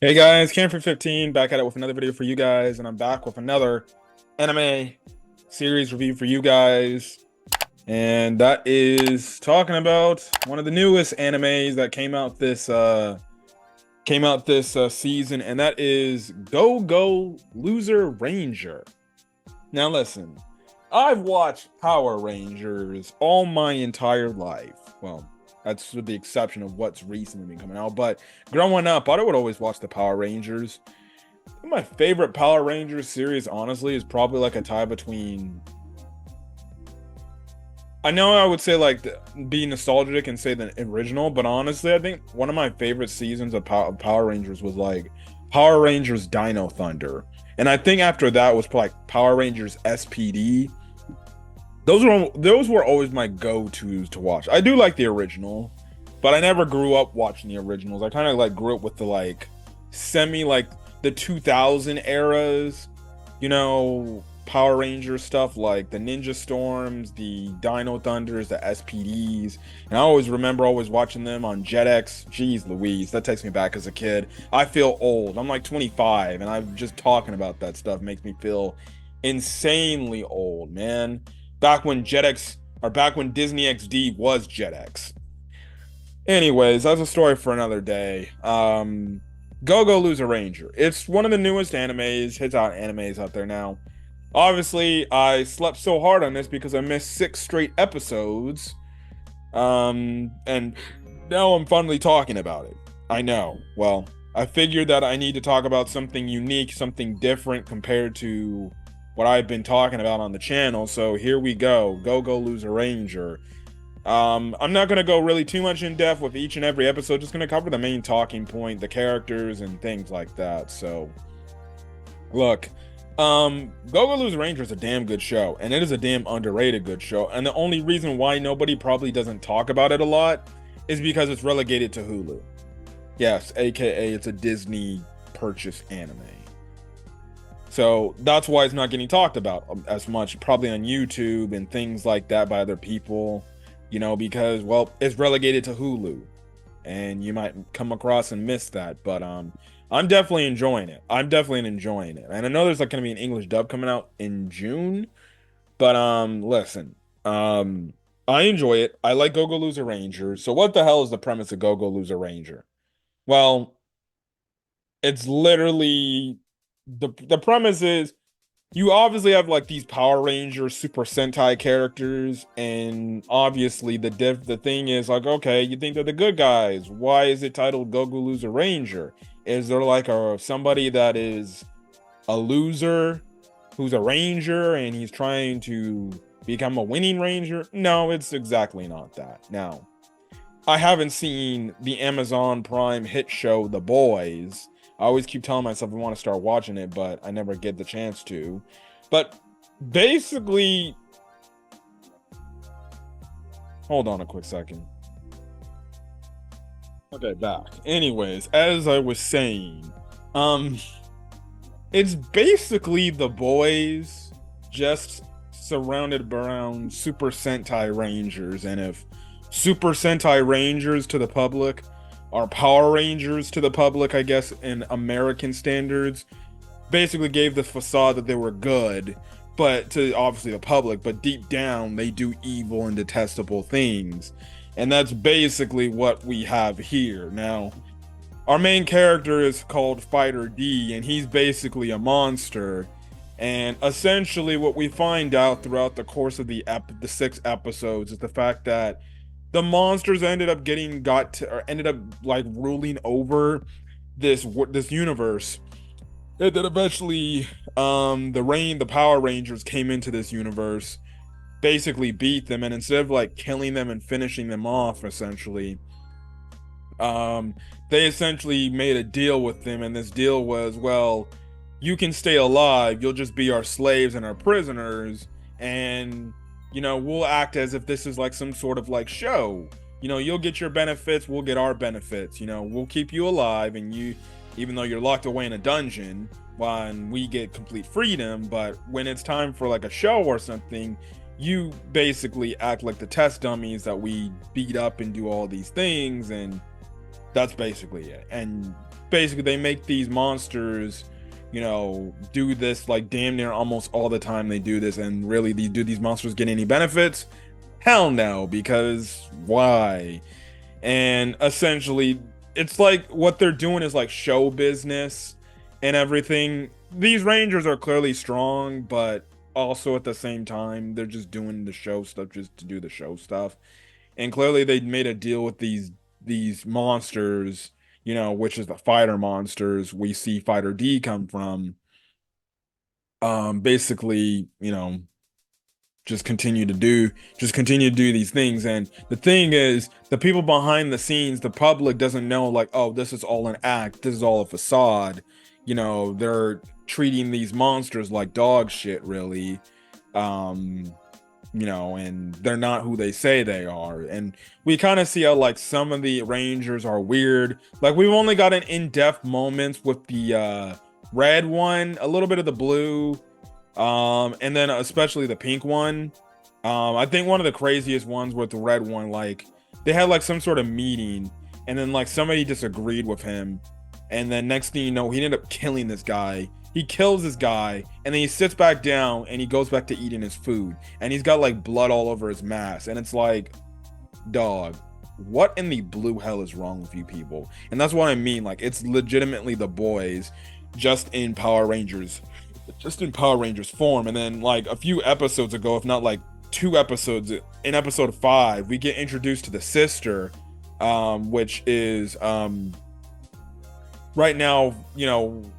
Hey guys, Camfrey15 back at it with another video for you guys, and I'm back with another anime series review for you guys. And that is talking about one of the newest animes that came out this season, and that is Go Go Loser Ranger. Now listen, I've watched Power Rangers all my entire life. Well, that's with the exception of what's recently been coming out. But growing up, I would always watch the Power Rangers. My favorite Power Rangers series, honestly, is probably like a tie between. I know I would say like be nostalgic and say the original, but honestly, I think one of my favorite seasons of Power Rangers was like Power Rangers Dino Thunder, and I think after that was like Power Rangers SPD. Those were always my go-tos to watch. I do like the original, but I never grew up watching the originals. I kind of like grew up with the like semi like the 2000 eras, Power Ranger stuff like the Ninja Storms, the Dino Thunders, the SPDs. And I always remember always watching them on Jetix. Jeez Louise, that takes me back as a kid. I feel old. I'm like 25 and I'm just talking about that stuff makes me feel insanely old, man. Back when Disney XD was Jetix. Anyways, that's a story for another day. Go Go Loser Ranger. It's one of the newest animes out there now. Obviously, I slept so hard on this because I missed 6 straight episodes. And now I'm finally talking about it. I know. Well, I figured that I need to talk about something unique, something different compared to what I've been talking about on the channel. So here we go. Go Go Loser Ranger. I'm not gonna go really too much in depth with each and every episode, just gonna cover the main talking point, the characters, and things like that. So look, Go Go Loser Ranger is a damn good show, and it is a damn underrated good show. And the only reason why nobody probably doesn't talk about it a lot is because it's relegated to Hulu. Yes, aka it's a Disney purchased anime. So that's why it's not getting talked about as much, probably on YouTube and things like that by other people, because well, it's relegated to Hulu, and you might come across and miss that. But I'm definitely enjoying it. I'm definitely enjoying it, and I know there's like going to be an English dub coming out in June. But listen, I enjoy it. I like Go Go Loser Ranger. So what the hell is the premise of Go Go Loser Ranger? Well, it's literally the premise is you obviously have like these Power Rangers Super Sentai characters, and obviously the thing is like, okay, you think they're the good guys. Why is it titled Go Go Loser Ranger? Is there like a somebody that is a loser who's a ranger and he's trying to become a winning ranger? No, it's exactly not that. Now, I haven't seen the Amazon Prime hit show The Boys. I always keep telling myself I want to start watching it, but I never get the chance to. But basically, hold on a quick second. Okay, back. Anyways, as I was saying, um, it's basically The Boys just surrounded around Super Sentai Rangers, and if Super Sentai Rangers to the public are Power Rangers to the public, I guess, in American standards, basically gave the facade that they were good, but to obviously the public, but deep down they do evil and detestable things. And that's basically what we have here. Now, our main character is called Fighter D, and he's basically a monster. And essentially, what we find out throughout the course of the 6 episodes is the fact that the monsters ended up like ruling over this universe. And then eventually, the Power Rangers came into this universe, basically beat them, and instead of like killing them and finishing them off, essentially, um, they essentially made a deal with them, and this deal was, well, you can stay alive, you'll just be our slaves and our prisoners, and we'll act as if this is like some sort of like show. You'll get your benefits, we'll get our benefits. We'll keep you alive, and you, even though you're locked away in a dungeon, while we get complete freedom. But when it's time for like a show or something, you basically act like the test dummies that we beat up and do all these things, and That's basically it. And basically they make these monsters, do this like damn near almost all the time they do this. And really, do these monsters get any benefits? Hell no, because why? And essentially, it's like what they're doing is like show business and everything. These Rangers are clearly strong, but also at the same time, they're just doing the show stuff just to do the show stuff. And clearly, they made a deal with these monsters, which is the fighter monsters we see Fighter D come from. Basically, just continue to do these things. And the thing is, the people behind the scenes, the public doesn't know, like, oh, this is all an act, this is all a facade. They're treating these monsters like dog shit, really. And they're not who they say they are. And we kind of see how like some of the Rangers are weird. Like we've only gotten in-depth moments with the red one, a little bit of the blue, and then especially the pink one. I think one of the craziest ones with the red one, like they had like some sort of meeting, and then like somebody disagreed with him, and then next thing you know, he ended up killing this guy. He kills this guy, and then he sits back down and he goes back to eating his food, and he's got like blood all over his mask, and it's like, dog, what in the blue hell is wrong with you people? And that's what I mean, like it's legitimately the boys just in Power Rangers form. And then like a few episodes ago, if not like 2 episodes, in episode 5 we get introduced to the sister, which is right now,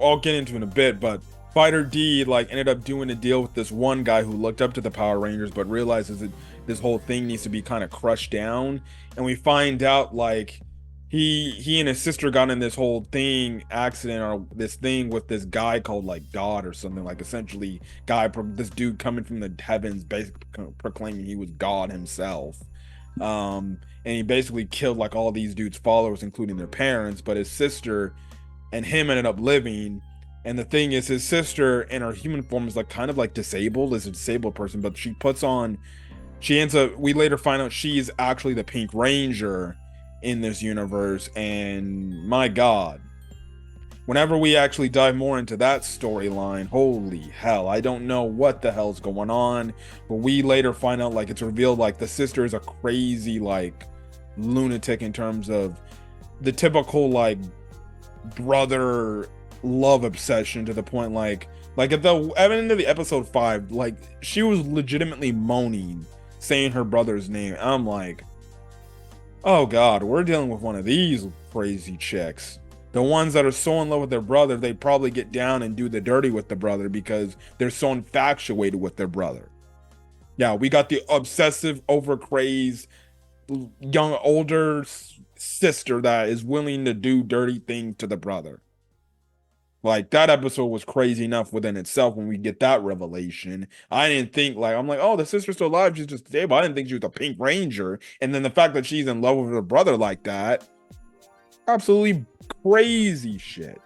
I'll get into in a bit, but Fighter D like ended up doing a deal with this one guy who looked up to the Power Rangers but realizes that this whole thing needs to be kind of crushed down. And we find out like he and his sister got in this whole accident or this thing with this guy called like God or something, like essentially this dude coming from the heavens basically proclaiming he was God himself. And he basically killed like all these dudes' followers, including their parents, but his sister and him ended up living. And the thing is, his sister in her human form is like kind of like disabled, is a disabled person, but we later find out she's actually the Pink Ranger in this universe. And my God, whenever we actually dive more into that storyline, holy hell, I don't know what the hell's going on, but we later find out like it's revealed like the sister is a crazy like lunatic in terms of the typical like brother love obsession, to the point like at the end of the episode 5, like she was legitimately moaning saying her brother's name. I'm like, oh God, we're dealing with one of these crazy chicks. The ones that are so in love with their brother, they probably get down and do the dirty with the brother because they're so infatuated with their brother. Yeah, we got the obsessive, overcrazed, young, older sister that is willing to do dirty things to the brother. Like that episode was crazy enough within itself when we get that revelation. I didn't think like, I'm like, oh, the sister's still alive, she's just disabled. I didn't think she was a Pink Ranger. And then the fact that she's in love with her brother like that, absolutely crazy shit.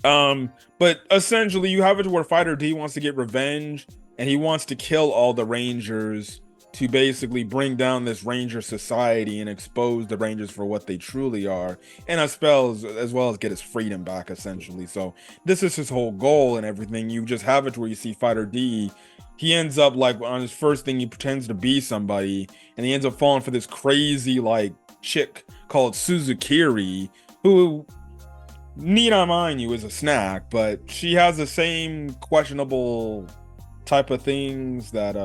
But essentially you have it to where Fighter D wants to get revenge, and he wants to kill all the Rangers to basically bring down this Ranger society and expose the Rangers for what they truly are, and as well as get his freedom back, essentially. So this is his whole goal and everything. You just have it where you see Fighter D, he ends up like on his first thing, he pretends to be somebody, and he ends up falling for this crazy like chick called Suzukiri, who, need I mind you, is a snack, but she has the same questionable type of things that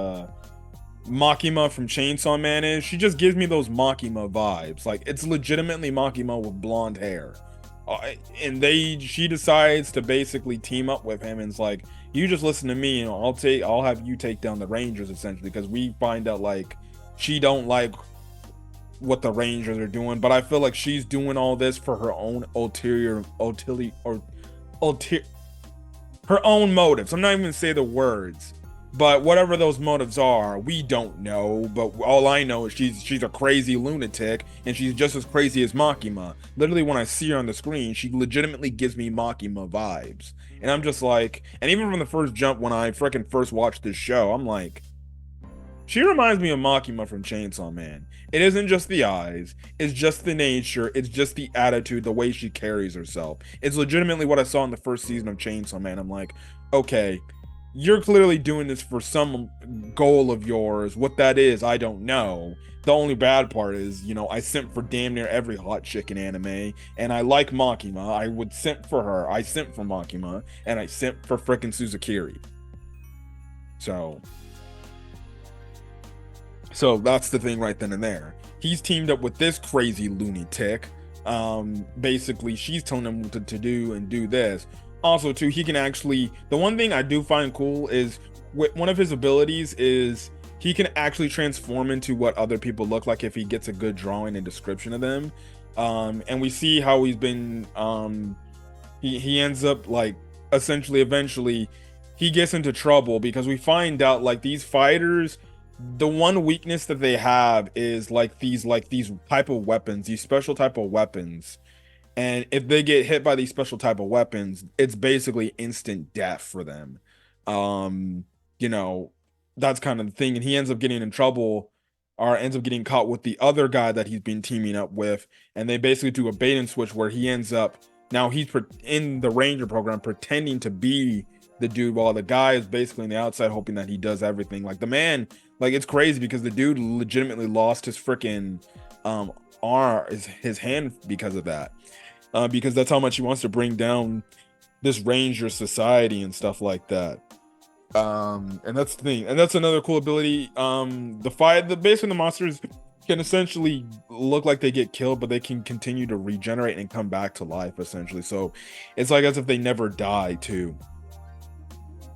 Makima from Chainsaw Man is. She just gives me those Makima vibes. Like it's legitimately Makima with blonde hair. And she decides to basically team up with him, and it's like, you just listen to me and I'll have you take down the Rangers, essentially, because we find out like she don't like what the Rangers are doing, but I feel like she's doing all this for her own her own motives. I'm not even gonna say the words, but whatever those motives are, we don't know. But all I know is she's a crazy lunatic, and she's just as crazy as Makima. Literally, when I see her on the screen, she legitimately gives me Makima vibes. And I'm just like, and even from the first jump when I freaking first watched this show, I'm like, She reminds me of Makima from Chainsaw Man. It isn't just the eyes, it's just the nature, it's just the attitude, the way she carries herself. It's legitimately what I saw in the first season of Chainsaw Man. I'm like, okay, you're clearly doing this for some goal of yours. What that is, I don't know. The only bad part is, I simp for damn near every hot chick in anime, and I like Makima. I would simp for her. I simp for Makima, and I simp for frickin' Suzukiri. So that's the thing right then and there. He's teamed up with this crazy lunatic. Basically, she's telling him what to do and do this. Also, too, he can actually. The one thing I do find cool is one of his abilities is he can actually transform into what other people look like if he gets a good drawing and description of them. And we see how he's been. He ends up like essentially eventually he gets into trouble because we find out like these fighters, the one weakness that they have is like these type of weapons, these special type of weapons. And if they get hit by these special type of weapons, it's basically instant death for them. Um, you know, that's kind of the thing. And he ends up getting in trouble or ends up getting caught with the other guy that he's been teaming up with. And they basically do a bait and switch where he ends up now he's in the Ranger program pretending to be the dude while the guy is basically on the outside hoping that he does everything. Like the man, like it's crazy because the dude legitimately lost his freaking his hand because of that. Because that's how much he wants to bring down this Ranger society and stuff like that. And that's the thing, and that's another cool ability. Basically the monsters can essentially look like they get killed, but they can continue to regenerate and come back to life essentially. So it's like as if they never die too.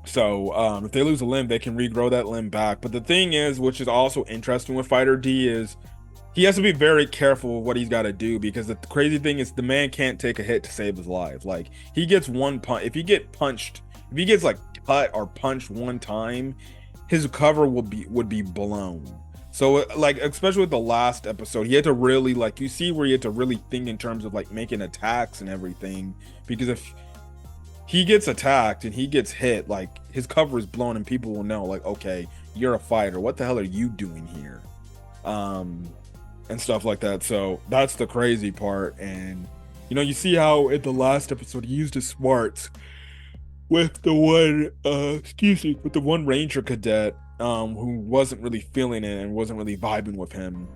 So if they lose a limb, they can regrow that limb back. But the thing is, which is also interesting with Fighter D, is he has to be very careful with what he's got to do, because the crazy thing is the man can't take a hit to save his life. Like he gets one punch, if he gets like cut or punched one time, his cover would be blown. So like especially with the last episode, he had to really like, you see where he had to really think in terms of like making attacks and everything, because if he gets attacked and he gets hit, like his cover is blown and people will know like, okay, you're a fighter, what the hell are you doing here, and stuff like that. So that's the crazy part. And you see how in the last episode he used his smarts with the one Ranger cadet who wasn't really feeling it and wasn't really vibing with him,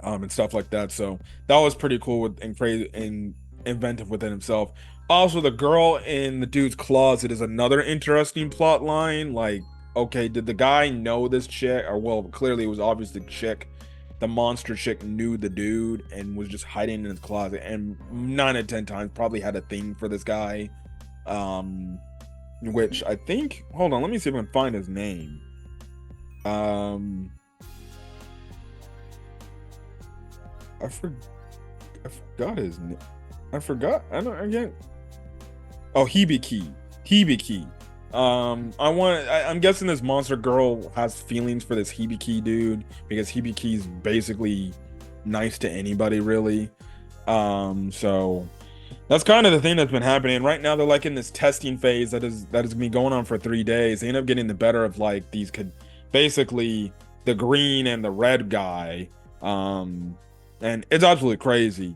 and stuff like that. So that was pretty cool and crazy and inventive within himself. Also, the girl in the dude's closet is another interesting plot line. Like, okay, did the guy know this chick? Or, well, clearly it was obvious the chick, the monster chick, knew the dude and was just hiding in his closet. And 9 out of 10 times probably had a thing for this guy. Which I think, hold on, let me see if I can find his name. I forgot his name. Oh, Hibiki. I'm guessing this monster girl has feelings for this Hibiki dude, because Hibiki's basically nice to anybody, really. So that's kind of the thing that's been happening right now. They're like in this testing phase that is gonna be going on for 3 days. They end up getting the better of like these basically the green and the red guy, and it's absolutely crazy.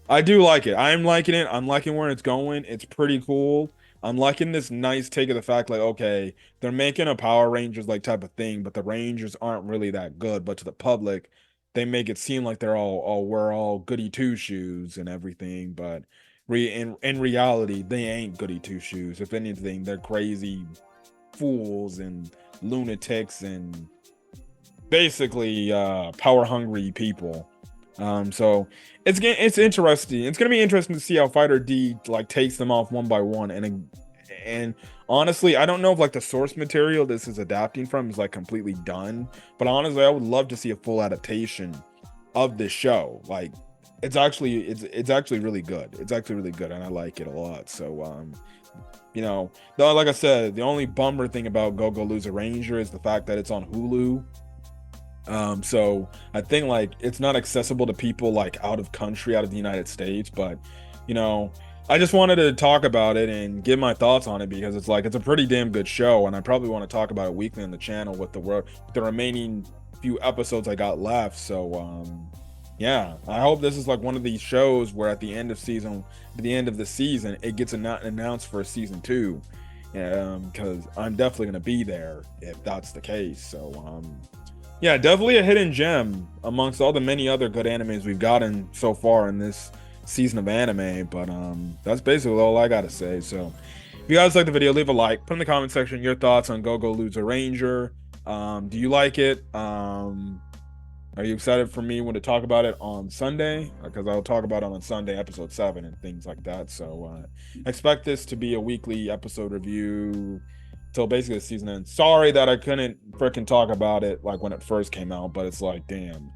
I do like it. I'm liking it. I'm liking where it's going. It's pretty cool. I'm liking this nice take of the fact, like, okay, they're making a Power Rangers like type of thing, but the Rangers aren't really that good. But to the public, they make it seem like we're all goody two shoes and everything. But in reality, they ain't goody two shoes. If anything, they're crazy fools and lunatics and basically power hungry people. So it's interesting. It's gonna be interesting to see how Fighter D like takes them off one by one. And honestly, I don't know if like the source material this is adapting from is like completely done, but honestly, I would love to see a full adaptation of this show. Like it's actually really good. It's actually really good, and I like it a lot. So though, like I said, the only bummer thing about Go Go Loser Ranger is the fact that it's on Hulu. So I think like it's not accessible to people like out of country, out of the United States, but I just wanted to talk about it and give my thoughts on it because it's like it's a pretty damn good show, and I probably want to talk about it weekly on the channel with the remaining few episodes I got left. So yeah, I hope this is like one of these shows where at the end of the season, it gets announced for a season 2. Because I'm definitely gonna be there if that's the case. So yeah, definitely a hidden gem amongst all the many other good animes we've gotten so far in this season of anime. But that's basically all I gotta say. So if you guys like the video, leave a like, put in the comment section your thoughts on Go-Go Loser-Ranger. Do you like it? Are you excited for me when to talk about it on Sunday? Because I'll talk about it on Sunday, episode 7 and things like that. So expect this to be a weekly episode review till basically the season ends. Sorry that I couldn't freaking talk about it like when it first came out, but it's like, damn,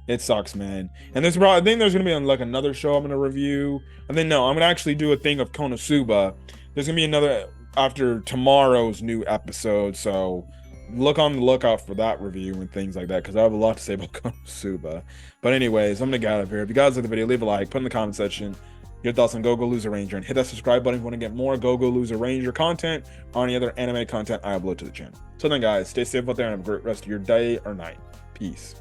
it sucks, man. And I think there's gonna be like another show I'm gonna review. And then no, I'm gonna actually do a thing of Konosuba. There's gonna be another after tomorrow's new episode. So look on the lookout for that review and things like that, because I have a lot to say about Konosuba. But anyways, I'm gonna get out of here. If you guys like the video, leave a like, put in the comment section your thoughts on Go-Go Loser-Ranger, and hit that subscribe button if you want to get more Go-Go Loser-Ranger content or any other anime content I upload to the channel. So then guys, stay safe out there and have a great rest of your day or night. Peace.